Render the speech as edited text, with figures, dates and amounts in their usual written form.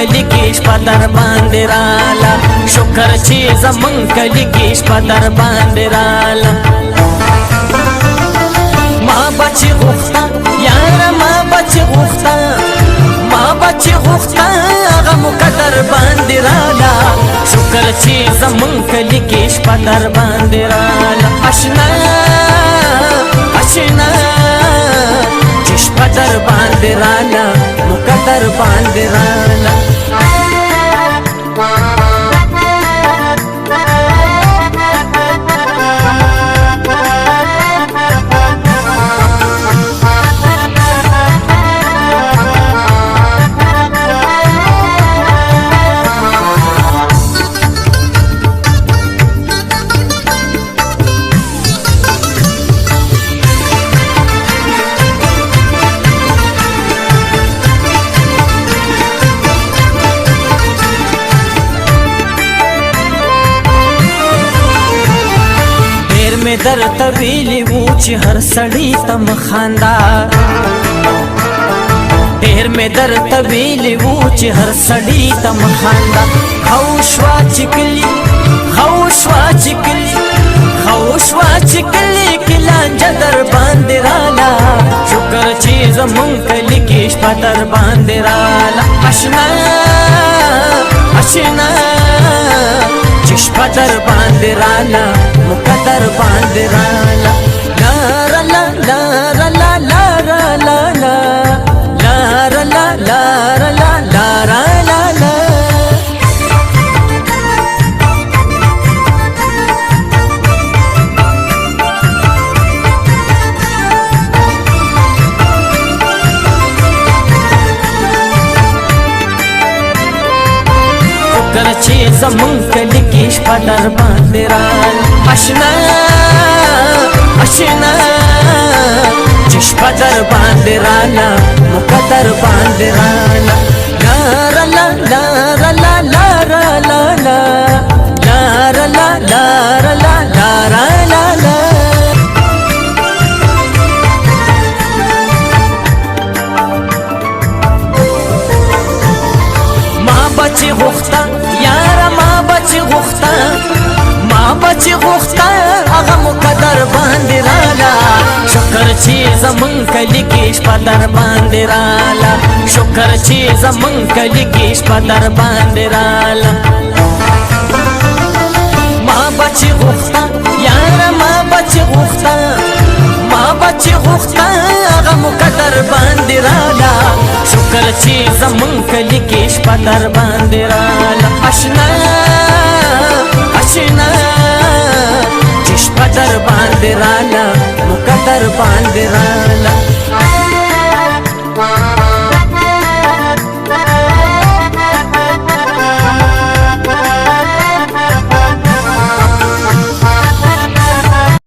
کلی کې شپه در باندې راله شکر چې زمون کلی کې شپه در باندې راله ما بچ غوښتا یاره ما بچ غوښتا ما بچ غوښتا هغه مقدر باندې راله شکر چې زمون کلی کې شپه در باندې راله آشنا آشنا چې شپه در باندې راله مقدر باندې راله در طویلی وو چې هر سړی ته مخاندا ډېر مې در طویلی وو چې هر سړی ته مخاندا خوشوا چکلی خوشوا چکلی خوشوا چکلی کلانجه در باندې رالا شکر چې زمون کلی کې شپه در باندې رالا آشنا آشنا شپه در باندې راله مقدر باندې راله لا لا لا لا لا لا لا لا لا لا لا لا لا لا شکر چې زمون کلی کې شپه در باندې راله آشنا آشنا چې شپه در باندې راله مقدر باندې راله لا لا لا لا لا لا لا لا لا لا لا لا لا ما بچ غوښتا یاره ما بچ غوښتا ما بچ غوښتا هغه مقدر باندې راله شکر چې زمون کلی کې شپه در باندې راله شکر چې زمون کلی کې شپه در باندې راله ما بچ غوښتا یاره ما بچ غوښتا ما بچ غوښتا هغه مقدر باندې راله شکر چې زمون کلی کې شپه در باندې راله آشنا آشنا چې شپه در باندې راله مقدر باندې راله